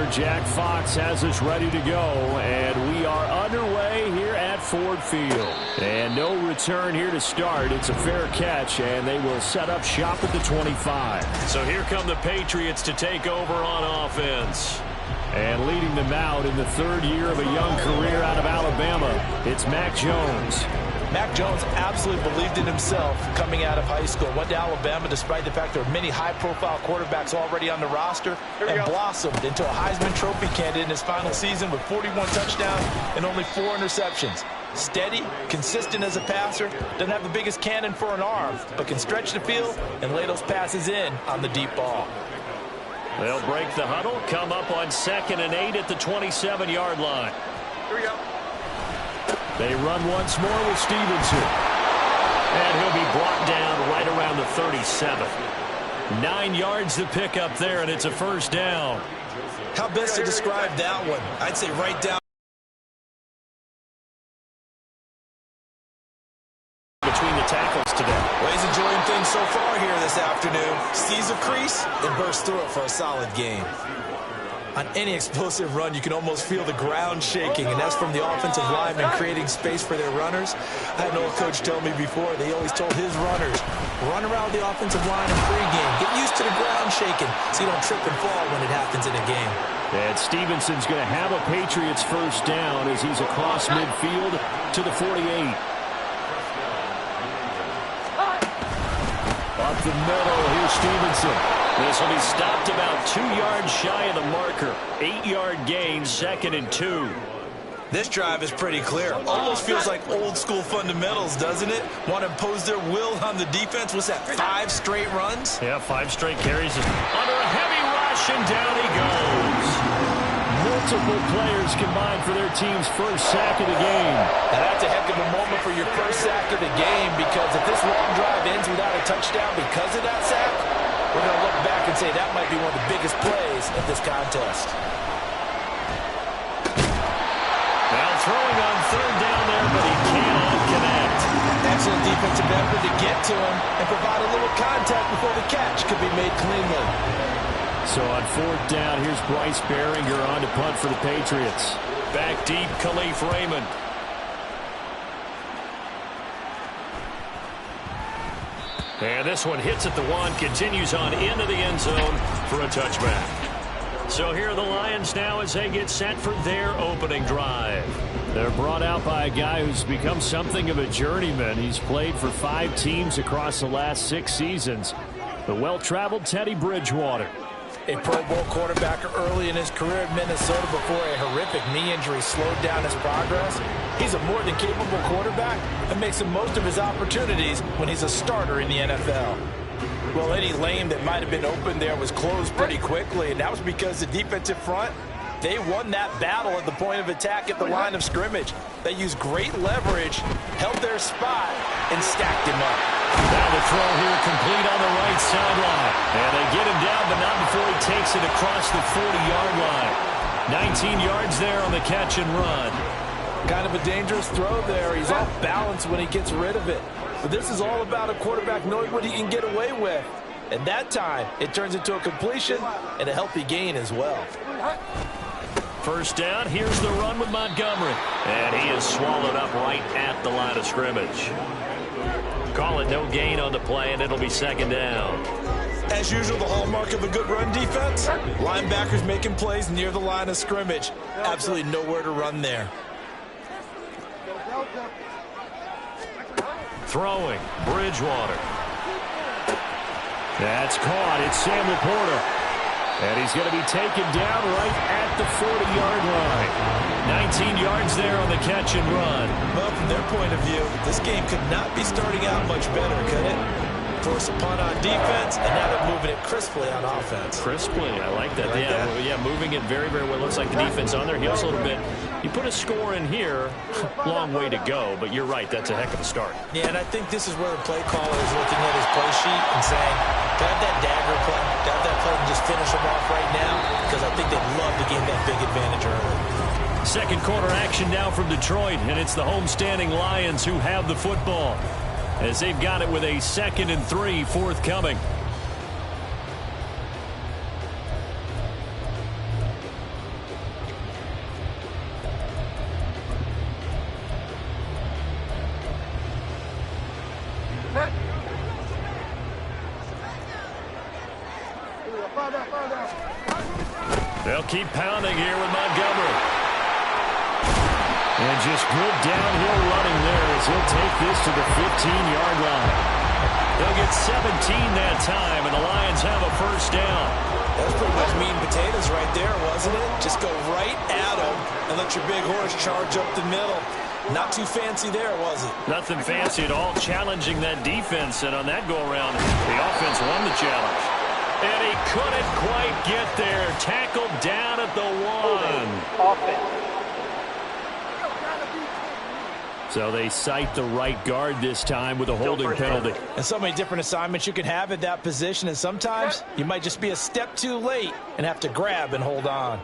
Sir Jack Fox has us ready to go, and we are underway here at Ford Field. And no return here to start. It's a fair catch, and they will set up shop at the 25. So here come the Patriots to take over on offense. And leading them out in the third year of a young career out of Alabama, it's Mac Jones. Mac Jones absolutely believed in himself coming out of high school. Went to Alabama despite the fact there were many high-profile quarterbacks already on the roster, and blossomed into a Heisman Trophy candidate in his final season with 41 touchdowns and only 4 interceptions. Steady, consistent as a passer, doesn't have the biggest cannon for an arm, but can stretch the field and lay those passes in on the deep ball. They'll break the huddle, come up on 2nd and 8 at the 27-yard line. Here we go. They run once more with Stevenson. And he'll be brought down right around the 37. 9 yards to pick up there, and it's a first down. How best to describe that one? I'd say right down Between the tackles today. Well, he's enjoying things so far here this afternoon. Sees a crease and bursts through it for a solid gain. On any explosive run, you can almost feel the ground shaking, and that's from the offensive linemen creating space for their runners. I had an old coach tell me before, they always told his runners, run around the offensive line in pregame. Get used to the ground shaking so you don't trip and fall when it happens in a game. And Stevenson's going to have a Patriots first down as he's across midfield to the 48. Up the middle, here's Stevenson. This will be stopped about 2 yards shy of the marker. 8-yard gain, 2nd and 2. This drive is pretty clear. Almost feels like old school fundamentals, doesn't it? Want to impose their will on the defense. What's that, 5 straight runs? Yeah, 5 straight carries. Under a heavy rush, and down he goes. Multiple players combined for their team's first sack of the game. And that's a heck of a moment for your first sack of the game, because if this long drive ends without a touchdown because of that sack, we're going to look back and say that might be one of the biggest plays of this contest. Now throwing on 3rd down there, but he cannot connect. Excellent defensive effort to get to him and provide a little contact before the catch could be made cleanly. So on 4th down, here's Bryce Behringer on to punt for the Patriots. Back deep, Khalif Raymond. And this one hits at the 1, continues on into the end zone for a touchback. So here are the Lions now as they get set for their opening drive. They're brought out by a guy who's become something of a journeyman. He's played for 5 teams across the last 6 seasons. The well-traveled Teddy Bridgewater. A Pro Bowl quarterback early in his career in Minnesota before a horrific knee injury slowed down his progress. He's a more than capable quarterback and makes the most of his opportunities when he's a starter in the NFL. Well, any lane that might have been open there was closed pretty quickly, and that was because the defensive front, they won that battle at the point of attack at the line of scrimmage. They used great leverage, held their spot, and stacked him up. Now the throw here complete on the right sideline. And they get him down, but not before he takes it across the 40-yard line. 19 yards there on the catch and run. Kind of a dangerous throw there. He's off balance when he gets rid of it. But this is all about a quarterback knowing what he can get away with. And that time, it turns into a completion and a healthy gain as well. First down, here's the run with Montgomery. And he is swallowed up right at the line of scrimmage. Call it no gain on the play, and it'll be 2nd down. As usual, the hallmark of a good run defense, linebackers making plays near the line of scrimmage. Absolutely nowhere to run there. Throwing, Bridgewater. That's caught. It's Sam Laporta. And he's going to be taken down right at the 40-yard line. 19 yards there on the catch and run. Well, from their point of view, this game could not be starting out much better, could it? Force a punt on defense, and now they're moving it crisply on offense. Crisply, I like that. Yeah, moving it very, very well. Looks like the defense on their heels a little bit. You put a score in here, long way to go, but you're right, that's a heck of a start. Yeah, and I think this is where the play caller is looking at his play sheet and saying, can I have that dagger play? Can I have that play and just finish them off right now? Because I think they'd love to gain that big advantage early. Second quarter action now from Detroit, and it's the homestanding Lions who have the football, as they've got it with a 2nd and 3 forthcoming. They'll keep pounding here with Montgomery. And just good downhill running there as he'll take this to the 15-yard line. They'll get 17 that time, and the Lions have a first down. That was pretty much meat and potatoes right there, wasn't it? Just go right at them and let your big horse charge up the middle. Not too fancy there, was it? Nothing fancy at all, challenging that defense, and on that go-around, the offense won the challenge. And he couldn't quite get there. Tackled down at the 1. Offense. So they cite the right guard this time with a holding penalty. And so many different assignments you can have at that position, and sometimes you might just be a step too late and have to grab and hold on.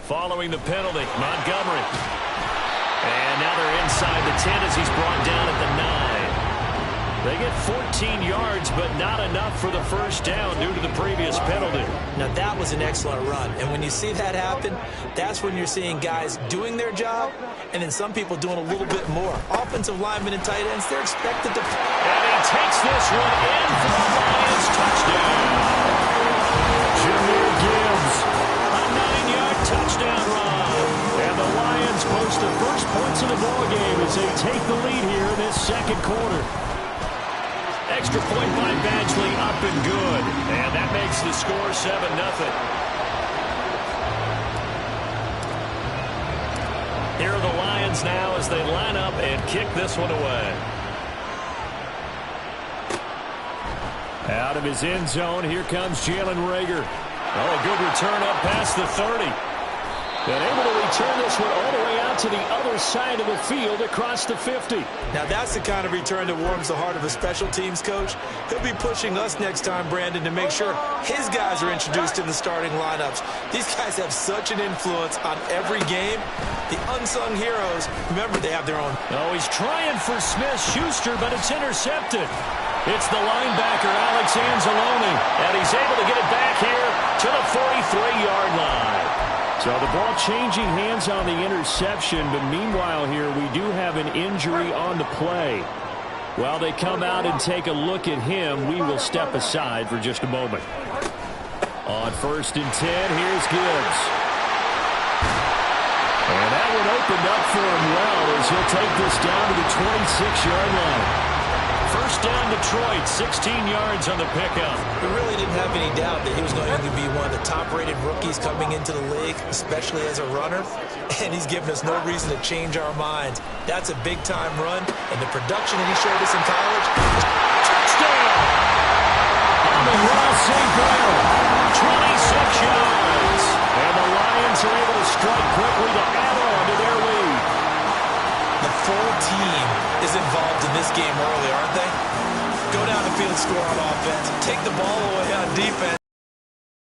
Following the penalty, Montgomery. And now they're inside the 10 as he's brought down at the 9. They get 14 yards, but not enough for the first down due to the previous penalty. Now, that was an excellent run. And when you see that happen, that's when you're seeing guys doing their job and then some people doing a little bit more. Offensive linemen and tight ends, they're expected to... And he takes this one in for the Lions touchdown. Jahmyr Gibbs. A 9-yard touchdown run. And the Lions post the first points of the ballgame as they take the lead here in this second quarter. Extra point by Badgley, up and good. And that makes the score 7-0. Here are the Lions now as they line up and kick this one away. Out of his end zone, here comes Jalen Reagor. Oh, good return up past the 30. And able to return this one all the way out to the other side of the field across the 50. Now, that's the kind of return that warms the heart of a special teams coach. He'll be pushing us next time, Brandon, to make sure his guys are introduced in the starting lineups. These guys have such an influence on every game. The unsung heroes, remember, they have their own. Oh, he's trying for Smith-Schuster, but it's intercepted. It's the linebacker, Alex Anzalone, and he's able to get it back here to the 43-yard line. So the ball changing hands on the interception, but meanwhile here we do have an injury on the play. While they come out and take a look at him, we will step aside for just a moment. On 1st and 10, here's Gibbs. And that one opened up for him well as he'll take this down to the 26-yard line. First down, Detroit, 16 yards on the pickup. We really didn't have any doubt that he was going to be one of the top-rated rookies coming into the league, especially as a runner, and he's given us no reason to change our minds. That's a big-time run, and the production that he showed us in college. Touchdown! Amon-Ra St. Brown, 26 yards. and the Lions are able to strike quickly to add on to their lead. The full team is involved in this game early, aren't they? Go down the field, score on offense. Take the ball away on defense.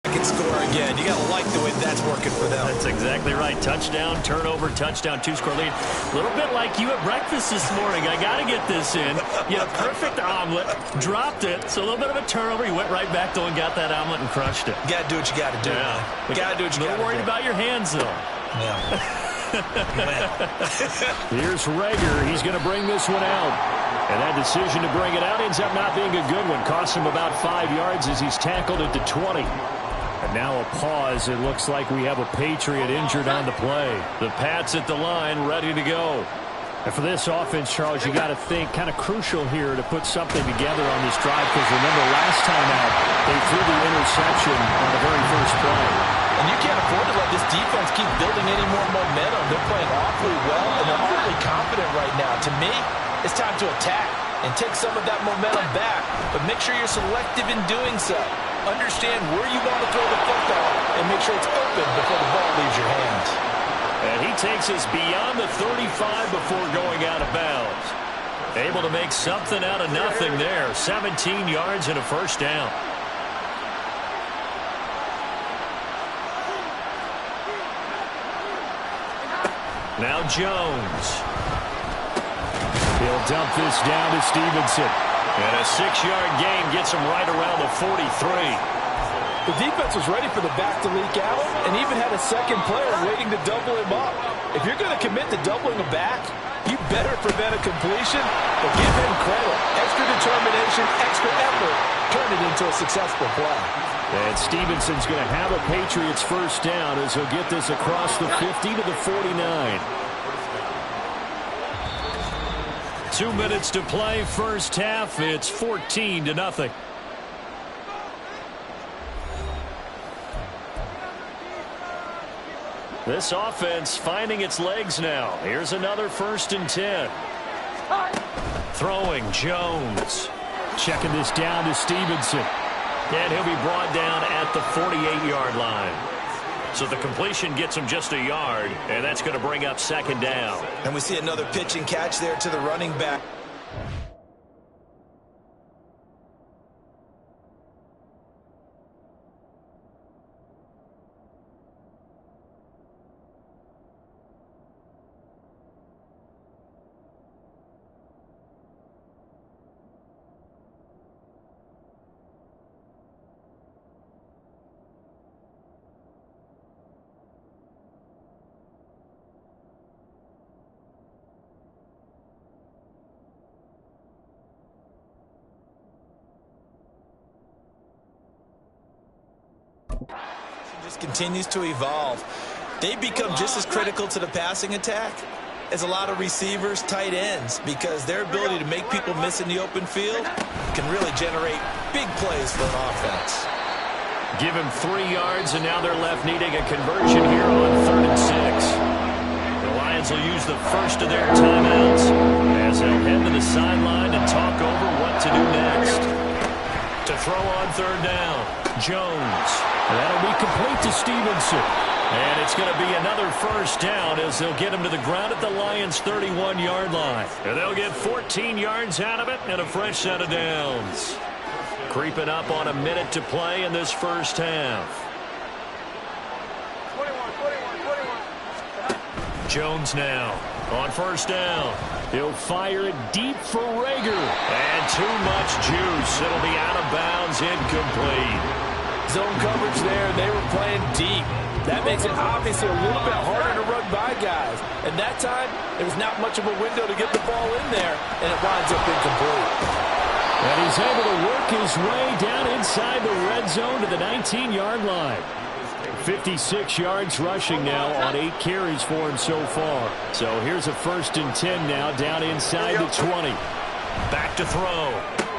Can score again. You got to like the way that's working for them. That's exactly right. Touchdown, turnover, touchdown, 2-score lead. A little bit like you at breakfast this morning. I got to get this in. You had a perfect omelet, dropped it, so a little bit of a turnover. You went right back though and got that omelet and crushed it. You got to do what you got to do. Yeah. You got to do what you got to do. A little worried about your hands though. Yeah. Here's Reagor. He's going to bring this one out. And that decision to bring it out ends up not being a good one. Costs him about 5 yards as he's tackled at the 20. And now a pause. It looks like we have a Patriot injured on the play. The Pats at the line, ready to go. And for this offense, Charles, you got to think kind of crucial here to put something together on this drive, because remember last time out, they threw the interception on the very first play. And you can't afford to let this defense keep building any more momentum. They're playing awfully well, and they're awfully confident right now. To me, it's time to attack and take some of that momentum back, but make sure you're selective in doing so. Understand where you want to throw the football and make sure it's open before the ball leaves your hands. And he takes us beyond the 35 before going out of bounds. Able to make something out of nothing there. 17 yards and a first down. Now Jones. He'll dump this down to Stevenson. And a 6-yard gain gets him right around the 43. The defense was ready for the back to leak out and even had a second player waiting to double him up. If you're going to commit to doubling a back, you better prevent a completion, but give him credit. Extra determination, extra effort, turn it into a successful play. And Stevenson's going to have a Patriots first down as he'll get this across the 50 to the 49. 2 minutes to play first half. It's 14-0. This offense finding its legs now. Here's another 1st and 10. Throwing Jones. Checking this down to Stevenson. And he'll be brought down at the 48-yard line. So the completion gets him just a yard, and that's going to bring up 2nd down. And we see another pitch and catch there to the running back. Just continues to evolve. They become just as critical to the passing attack as a lot of receivers, tight ends, because their ability to make people miss in the open field can really generate big plays for an offense. Give him 3 yards, and now they're left needing a conversion here on 3rd and 6. The Lions will use the first of their timeouts as they'll head to the sideline and talk over what to do next. To throw on 3rd down, Jones. That'll be complete to Stevenson. And it's going to be another first down as they'll get him to the ground at the Lions' 31-yard line. And they'll get 14 yards out of it and a fresh set of downs. Creeping up on a minute to play in this first half. 21. Jones now on 1st down. He'll fire it deep for Rager. And too much juice. It'll be out of bounds, incomplete. Zone coverage there. They were playing deep. That makes it obviously a little bit harder to run by guys. And that time, there was not much of a window to get the ball in there, and it winds up incomplete. And he's able to work his way down inside the red zone to the 19-yard line. 56 yards rushing now on 8 carries for him so far. So here's a 1st and 10 now down inside the 20. Back to throw.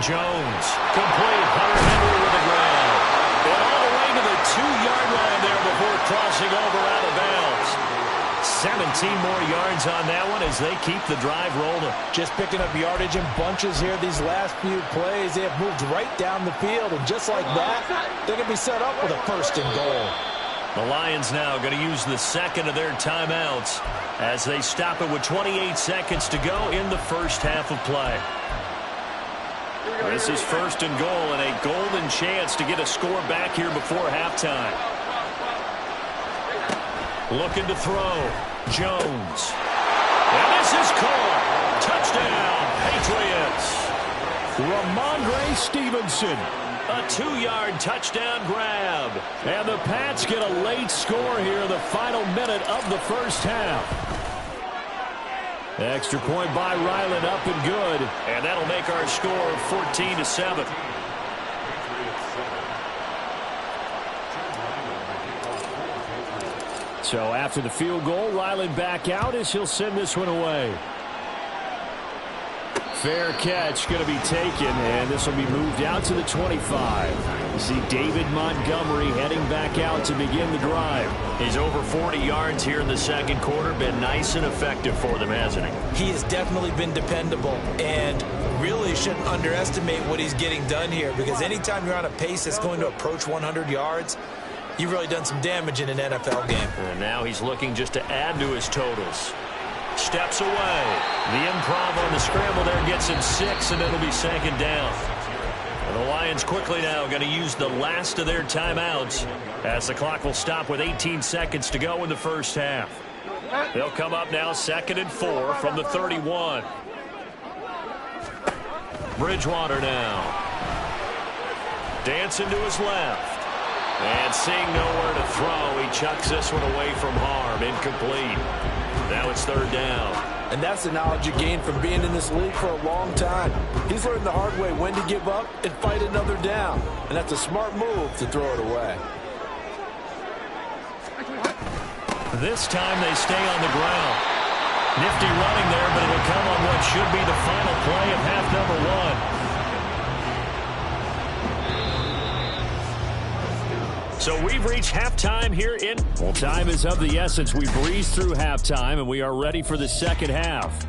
Jones. Complete. Hunter Henry with the ground. And all the way to the 2-yard line there before crossing over out of bounds. 17 more yards on that one as they keep the drive rolling. Just picking up yardage in bunches here these last few plays. They have moved right down the field, and just like that, they're going to be set up with a 1st and goal. The Lions now going to use the 2nd of their timeouts as they stop it with 28 seconds to go in the first half of play. This is 1st and goal and a golden chance to get a score back here before halftime. Looking to throw. Jones. And this is caught. Touchdown, Patriots. Ramondre Stevenson. A 2-yard touchdown grab. And the Pats get a late score here in the final minute of the first half. Extra point by Ryland, up and good. And that'll make our score 14-7. So after the field goal, Ryland back out as he'll send this one away. Fair catch going to be taken, and this will be moved out to the 25. You see David Montgomery heading back out to begin the drive. He's over 40 yards here in the second quarter. Been nice and effective for them, hasn't he? He has definitely been dependable, and really shouldn't underestimate what he's getting done here, because anytime you're on a pace that's going to approach 100 yards, you've really done some damage in an NFL game. And now he's looking just to add to his totals. Steps away. The improv on the scramble there gets him 6, and it'll be 2nd down. And the Lions quickly now going to use the last of their timeouts as the clock will stop with 18 seconds to go in the first half. They'll come up now 2nd and 4 from the 31. Bridgewater now. Dancing to his left. And seeing nowhere to throw, he chucks this one away from harm. Incomplete. Now it's third down. And that's the knowledge you gain from being in this league for a long time. He's learned the hard way when to give up and fight another down. And that's a smart move to throw it away. This time they stay on the ground. Nifty running there, but it'll come on what should be the final play of half number one. So we've reached halftime here in... Well, time is of the essence. We breezed through halftime, and we are ready for the second half.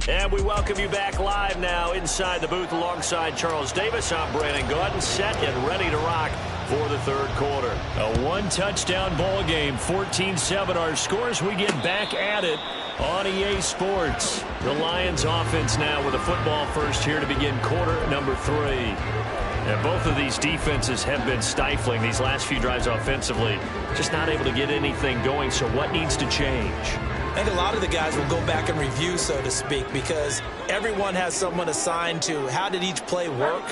And we welcome you back live now inside the booth alongside Charles Davis. I'm Brandon Gordon, set and ready to rock for the third quarter. A one-touchdown ball game, 14-7 our scores. We get back at it on EA Sports. The Lions offense now with a football first here to begin quarter number 3. And both of these defenses have been stifling these last few drives offensively. Just not able to get anything going, so what needs to change? I think a lot of the guys will go back and review, so to speak, because everyone has someone assigned to how did each play work.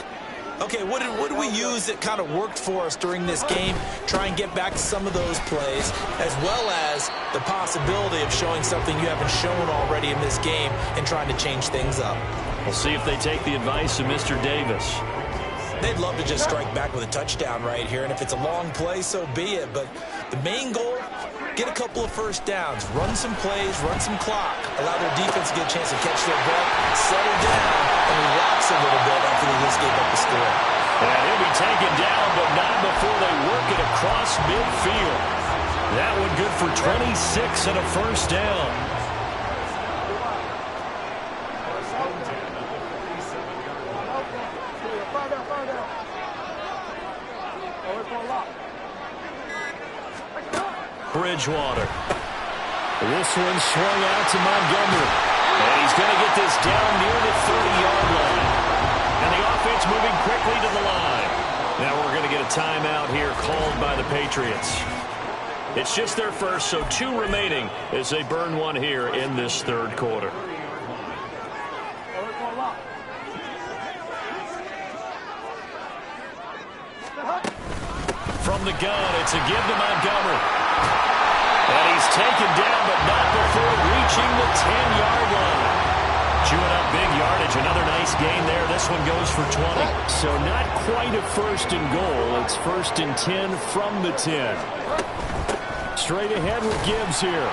Okay, what did we use that kind of worked for us during this game? Try and get back to some of those plays, as well as the possibility of showing something you haven't shown already in this game and trying to change things up. We'll see if they take the advice of Mr. Davis. They'd love to just strike back with a touchdown right here, and if it's a long play, so be it. But the main goal, get a couple of first downs, run some plays, run some clock, allow their defense to get a chance to catch their breath, settle down, and relax a little bit after they just gave up the score. And he'll be taken down, but not before they work it across midfield. That one good for 26 and a first down. Bridgewater. This one swung out to Montgomery. And he's going to get this down near the 30-yard line. And the offense moving quickly to the line. Now we're going to get a timeout here called by the Patriots. It's just their first, so 2 remaining as they burn one here in this third quarter. From the gun, it's a give to Montgomery. And he's taken down, but not before reaching the 10-yard line. Chewing up big yardage. Another nice gain there. This one goes for 20. So not quite a first and goal. It's first and 10 from the 10. Straight ahead with Gibbs here.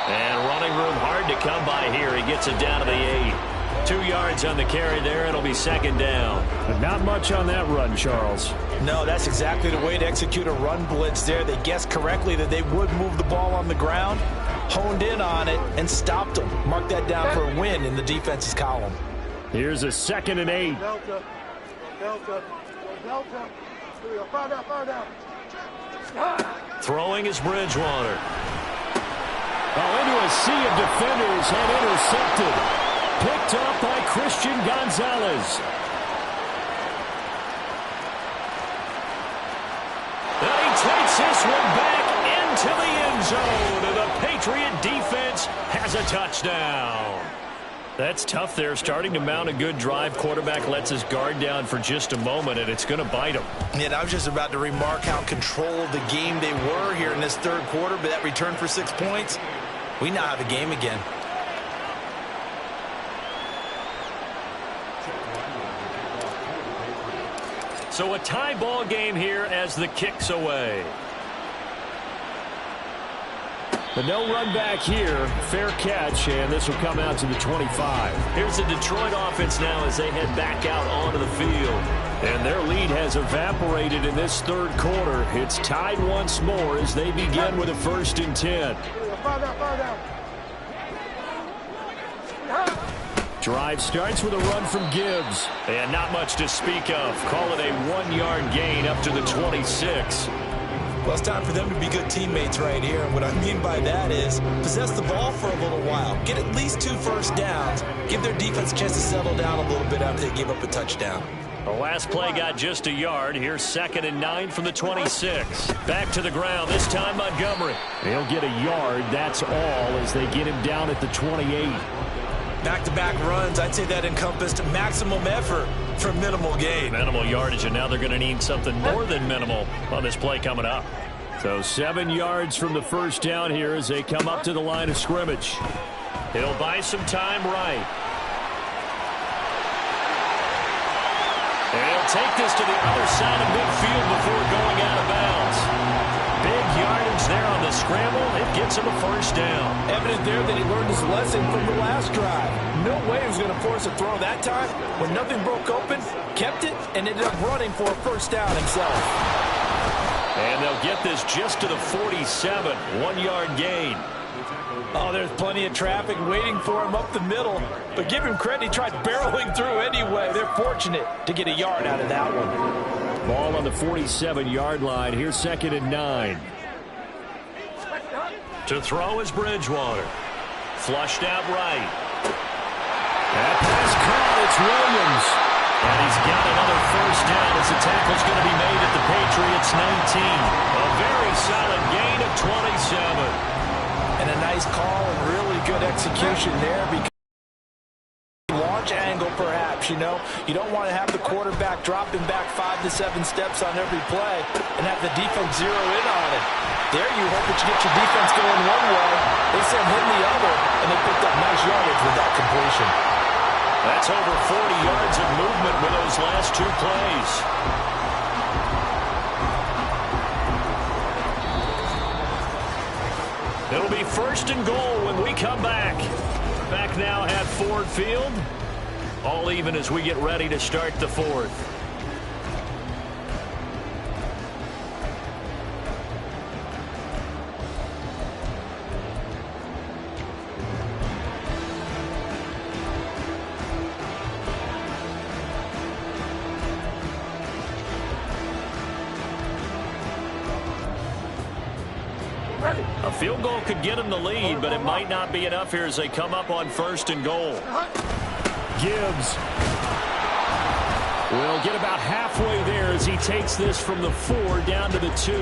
And running room hard to come by here. He gets it down to the 8. 2 yards on the carry there. It'll be second down. But not much on that run, Charles. No, that's exactly the way to execute a run blitz there. They guessed correctly that they would move the ball on the ground, honed in on it, and stopped them. Mark that down for a win in the defense's column. Here's a 2nd and 8. Throwing is Bridgewater. Into a sea of defenders and intercepted. Picked up by Christian Gonzalez. And he takes this one back into the end zone. And the Patriot defense has a touchdown. That's tough there. Starting to mount a good drive. Quarterback lets his guard down for just a moment, and it's going to bite him. And I was just about to remark how controlled the game they were here in this third quarter, but that return for 6 points, we now have a game again. So a tie ball game here as the kick's away. But no run back here. Fair catch, and this will come out to the 25. Here's the Detroit offense now as they head back out onto the field. And their lead has evaporated in this third quarter. It's tied once more as they begin with a 1st and 10. Drive starts with a run from Gibbs. And not much to speak of. Call it a 1-yard gain up to the 26. Well, it's time for them to be good teammates right here. And what I mean by that is possess the ball for a little while. Get at least 2 first downs. Give their defense a chance to settle down a little bit after they give up a touchdown. The last play got just a yard. Here's 2nd and 9 from the 26. Back to the ground. This time Montgomery. They'll get a yard. That's all as they get him down at the 28. Back-to-back runs, I'd say that encompassed maximum effort for minimal gain. Minimal yardage, and now they're going to need something more than minimal on this play coming up. So 7 yards from the first down here as they come up to the line of scrimmage. He'll buy some time right. And he'll take this to the other side of midfield before going out of bounds. Big yardage there on the scramble. It gets him a first down. Evident there that he learned his lesson from the last drive. No way he was going to force a throw that time. When nothing broke open, kept it, and ended up running for a first down himself. And they'll get this just to the 47. 1-yard gain. Oh, there's plenty of traffic waiting for him up the middle. But give him credit, he tried barreling through anyway. They're fortunate to get a yard out of that one. Ball on the 47-yard line. Here's 2nd and 9. To throw is Bridgewater. Flushed out right. That pass caught. It's Williams. And he's got another first down as the tackle's going to be made at the Patriots 19. A very solid gain of 27. And a nice call and really good execution there because launch angle perhaps, you know. You don't want to have the quarterback dropping back 5 to 7 steps on every play and have the defense zero in on it. There you hope that you get your defense going one way. They send him the other, and they picked up nice yardage with that completion. That's over 40 yards of movement with those last 2 plays. It'll be 1st and goal when we come back. Back now at Ford Field. All even as we get ready to start the 4th. A field goal could get them the lead, but it might not be enough here as they come up on 1st and goal. Gibbs will get about halfway there as he takes this from the 4 down to the 2.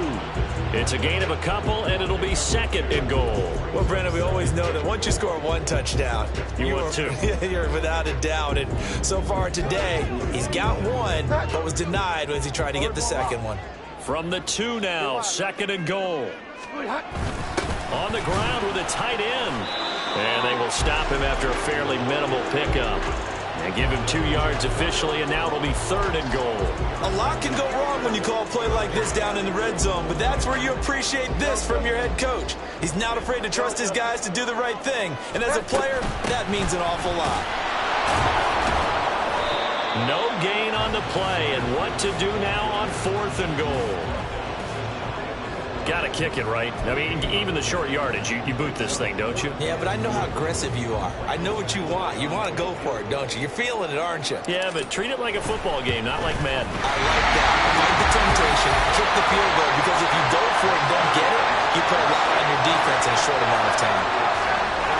It's a gain of a couple, and it'll be 2nd and goal. Well, Brandon, we always know that once you score 1 touchdown, want 2. You're without a doubt. And so far today, he's got 1, but was denied as he tried to get the 2nd one. From the 2 now, 2nd and goal. On the ground with a tight end. And they will stop him after a fairly minimal pickup. And give him 2 yards officially, and now it'll be 3rd and goal. A lot can go wrong when you call a play like this down in the red zone, but that's where you appreciate this from your head coach. He's not afraid to trust his guys to do the right thing. And as a player, that means an awful lot. No gain on the play, and what to do now on 4th and goal. Got to kick it, right? I mean, even the short yardage, you boot this thing, don't you? Yeah, but I know how aggressive you are. I know what you want. You want to go for it, don't you? You're feeling it, aren't you? Yeah, but treat it like a football game, not like Madden. I like that. I like the temptation. Kick the field goal, because if you go for it and don't get it, you put a lot on your defense in a short amount of time.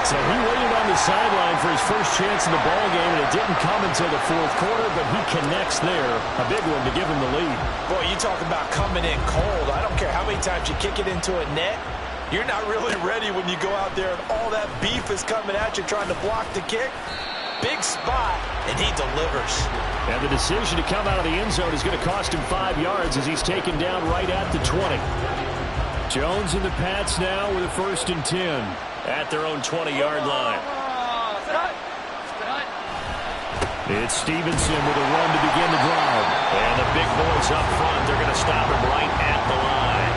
So he waited on the sideline for his first chance in the ball game, and it didn't come until the 4th quarter, but he connects there. A big one to give him the lead. Boy, you talk about coming in cold. I don't care how many times you kick it into a net. You're not really ready when you go out there and all that beef is coming at you trying to block the kick. Big spot, and he delivers. And the decision to come out of the end zone is going to cost him 5 yards as he's taken down right at the 20. Jones and the Pats now with a 1st and 10. At their own 20-yard line. It's Stevenson with a run to begin the drive. And the big boys up front, they're going to stop him right at the line.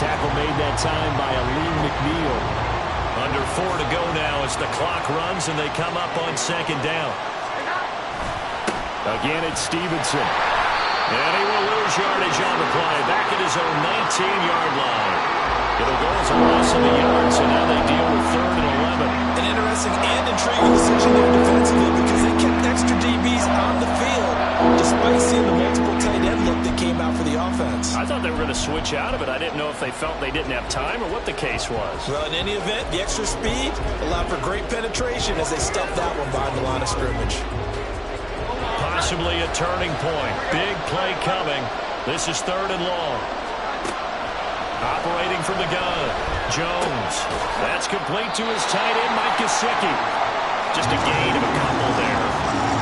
Tackle made that time by Aleem McNeil. Under 4 to go now as the clock runs and they come up on 2nd down. Again, it's Stevenson. And he will lose yardage on the play. Back at his own 19-yard line. It'll go as a loss of a yard, so now they deal with 3rd and 11. An interesting and intriguing decision there defensively because they kept extra DBs on the field despite seeing the multiple tight end look that came out for the offense. I thought they were going to switch out of it. I didn't know if they felt they didn't have time or what the case was. Well, in any event, the extra speed allowed for great penetration as they stuffed that one behind the line of scrimmage. Possibly a turning point. Big play coming. This is 3rd and long. Operating from the gun, Jones. That's complete to his tight end, Mike Gesicki. Just a gain of a couple there.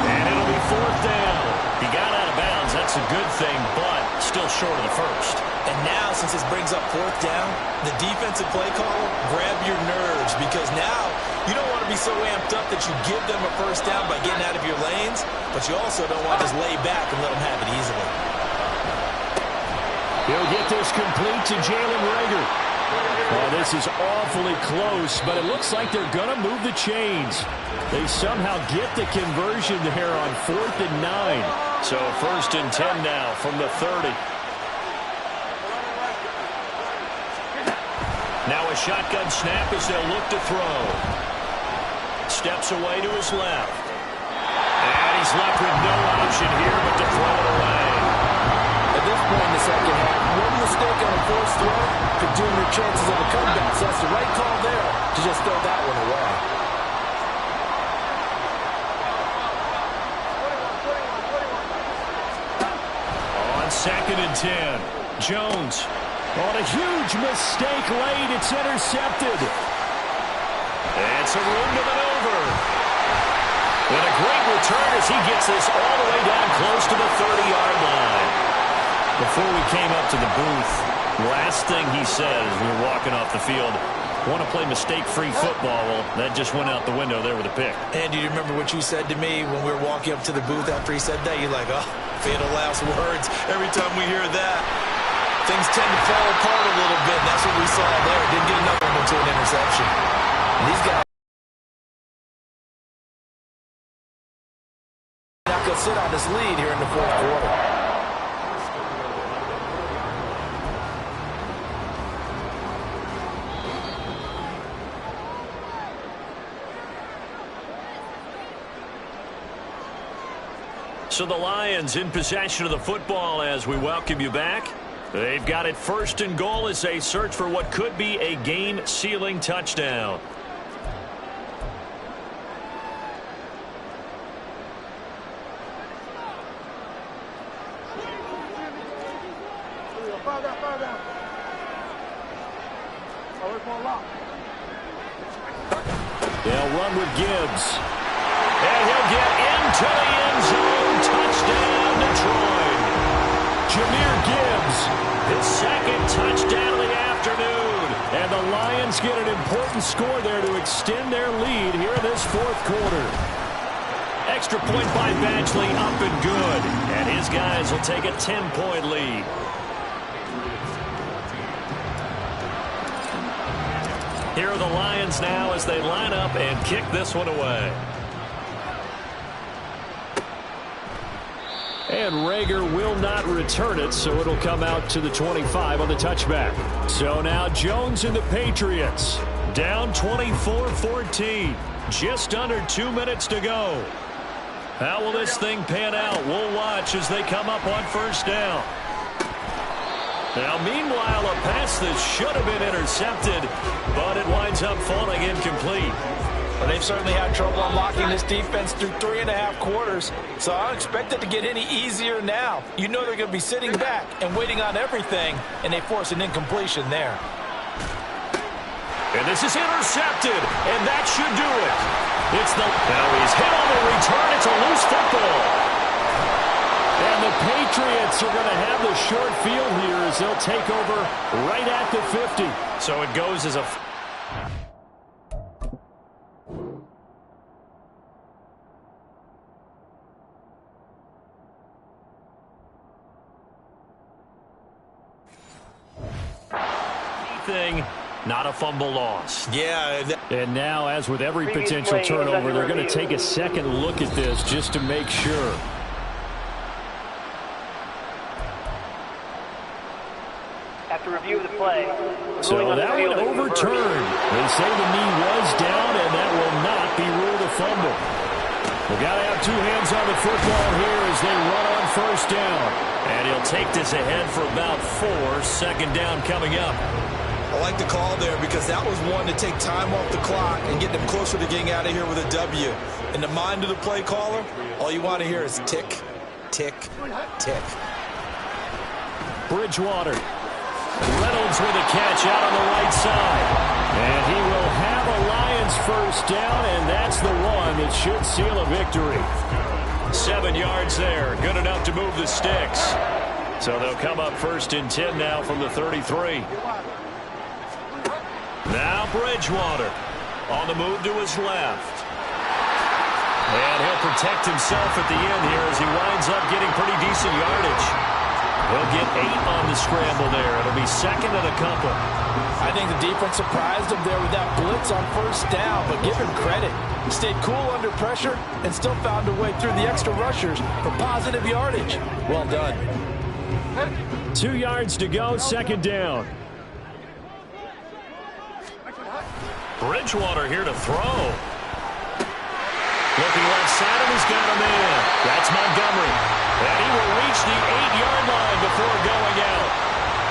And it'll be fourth down. He got out of bounds. That's a good thing, but still short of the first. And now, since this brings up fourth down, the defensive play caller, grab your nerves, because now you don't want to be so amped up that you give them a first down by getting out of your lanes, but you also don't want to just lay back and let them have it easily. He'll get this complete to Jalen Reagor. Oh, this is awfully close, but it looks like they're going to move the chains. They somehow get the conversion there on 4th and 9. So 1st and 10 now from the 30. Now a shotgun snap as they'll look to throw. Steps away to his left. And he's left with no option here but to throw it away. At this point in the second half, one mistake on a forced throw could doom your chances of a comeback. So that's the right call there to just throw that one away. On 2nd and 10, Jones. On a huge mistake late, it's intercepted. It's a room to maneuver. And a great return as he gets this all the way down close to the 30-yard line. Before we came up to the booth, last thing he said as we were walking off the field, want to play mistake-free football. Well, that just went out the window there with a pick. And do you remember what you said to me when we were walking up to the booth after he said that? You're like, oh, fatal last words. Every time we hear that, things tend to fall apart a little bit. And that's what we saw there. Didn't get another one to an interception. And these guys not going to sit on this lead here in the fourth quarter. So the Lions in possession of the football as we welcome you back. They've got it 1st and goal as they search for what could be a game-sealing touchdown. They'll run with Gibbs. And he'll get into the end zone. Touchdown, Detroit. Jahmyr Gibbs. His 2nd touchdown of the afternoon. And the Lions get an important score there to extend their lead here in this fourth quarter. Extra point by Badgley, up and good. And his guys will take a 10-point lead. Here are the Lions now as they line up and kick this one away. And Reagor will not return it, so it'll come out to the 25 on the touchback. So now Jones and the Patriots down 24-14. Just under 2 minutes to go. How will this thing pan out? We'll watch as they come up on 1st down. Now, meanwhile, a pass that should have been intercepted, but it winds up falling incomplete. Well, they've certainly had trouble unlocking this defense through 3.5 quarters, so I don't expect it to get any easier now. You know they're going to be sitting back and waiting on everything, and they force an incompletion there. And this is intercepted, and that should do it. Now he's hit on the return. It's a loose football. And the Patriots are going to have the short field here as they'll take over right at the 50. So it goes as a... Not a fumble loss. Yeah. And now, as with every potential turnover, they're going to take a second look at this just to make sure. After review of the play. So that one overturned. They say the knee was down, and that will not be ruled a fumble. We've got to have two hands on the football here as they run on 1st down. And he'll take this ahead for about 4. 2nd down coming up. I like the call there because that was one to take time off the clock and get them closer to getting out of here with a W. In the mind of the play caller, all you want to hear is tick, tick, tick. Bridgewater. Reynolds with a catch out on the right side. And he will have a Lions first down, and that's the one that should seal a victory. 7 yards there. Good enough to move the sticks. So they'll come up 1st and 10 now from the 33. Now Bridgewater on the move to his left. And he'll protect himself at the end here as he winds up getting pretty decent yardage. He'll get 8 on the scramble there. It'll be 2nd and a couple. I think the defense surprised him there with that blitz on first down, but give him credit. He stayed cool under pressure and still found a way through the extra rushers for positive yardage. Well done. 2 yards to go, 2nd down. Bridgewater here to throw. Looking left side, and he's got a man. That's Montgomery. And he will reach the 8-yard line before going out.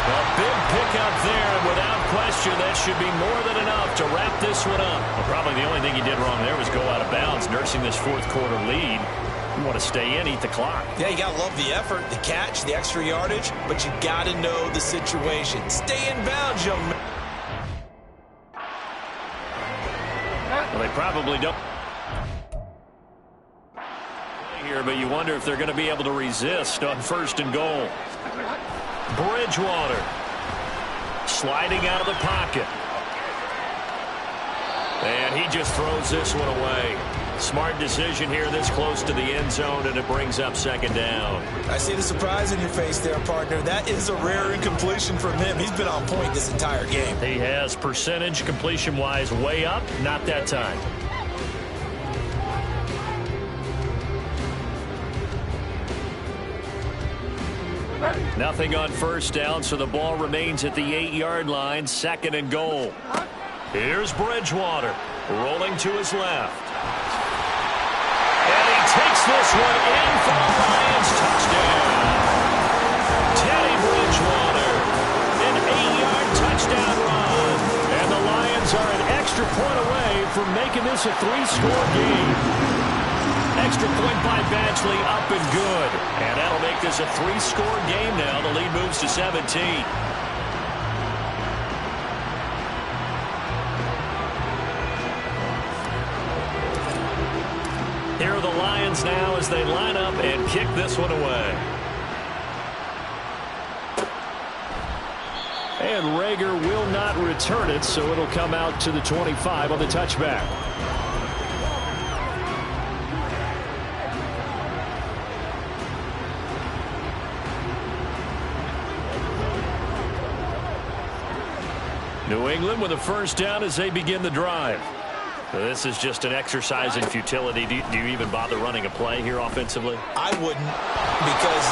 A big pickup there, and without question, that should be more than enough to wrap this one up. Well, probably the only thing he did wrong there was go out of bounds, nursing this 4th quarter lead. You want to stay in, eat the clock. Yeah, you got to love the effort, the catch, the extra yardage, but you got to know the situation. Stay in bounds, young man. Well, they probably don't here, but you wonder if they're going to be able to resist on 1st and goal. Bridgewater sliding out of the pocket. And he just throws this one away. Smart decision here this close to the end zone, and it brings up 2nd down. I see the surprise in your face there, partner. That is a rare incompletion from him. He's been on point this entire game. He has percentage completion-wise way up, not that time. Nothing on 1st down, so the ball remains at the 8-yard line, 2nd and goal. Here's Bridgewater, rolling to his left. And he takes this one in for the Lions. Touchdown. Teddy Bridgewater, an 8-yard touchdown run. And the Lions are an extra point away from making this a 3-score game. Extra point by Badgley, up and good. And that'll make this a 3-score game now. The lead moves to 17. Here are the Lions now as they line up and kick this one away. And Rager will not return it, so it'll come out to the 25 on the touchback. New England with a 1st down as they begin the drive. So this is just an exercise in futility. Do you even bother running a play here offensively? I wouldn't, because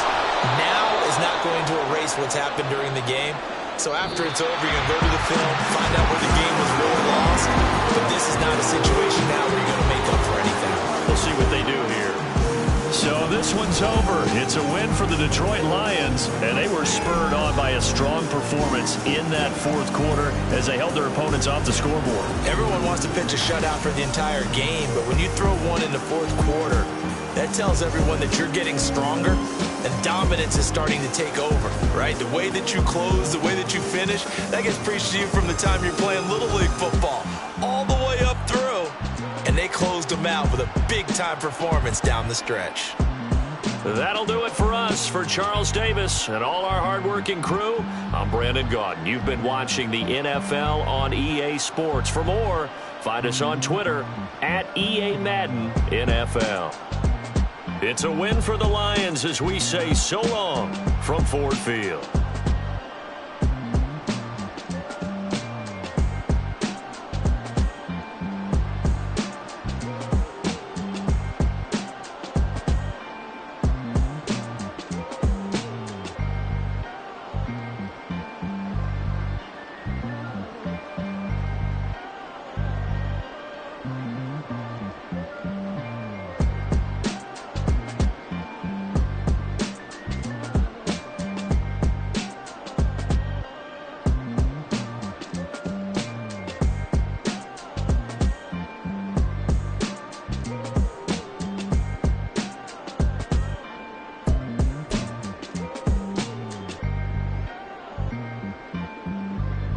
now is not going to erase what's happened during the game. So after it's over, you're going to go to the film, find out where the game was won or lost. But this is not a situation now where you're going to make up for anything. We'll see what they do here. So this one's over. It's a win for the Detroit Lions, and they were spurred on by a strong performance in that 4th quarter as they held their opponents off the scoreboard. Everyone wants to pitch a shutout for the entire game, but when you throw one in the 4th quarter, that tells everyone that you're getting stronger and dominance is starting to take over, right? The way that you close, the way that you finish, that gets preached to you from the time you're playing Little League football all the way up through. And they closed them out with a big-time performance down the stretch. That'll do it for us. For Charles Davis and all our hardworking crew, I'm Brandon Gaudin. You've been watching the NFL on EA Sports. For more, find us on Twitter at EA Madden NFL. It's a win for the Lions as we say so long from Ford Field.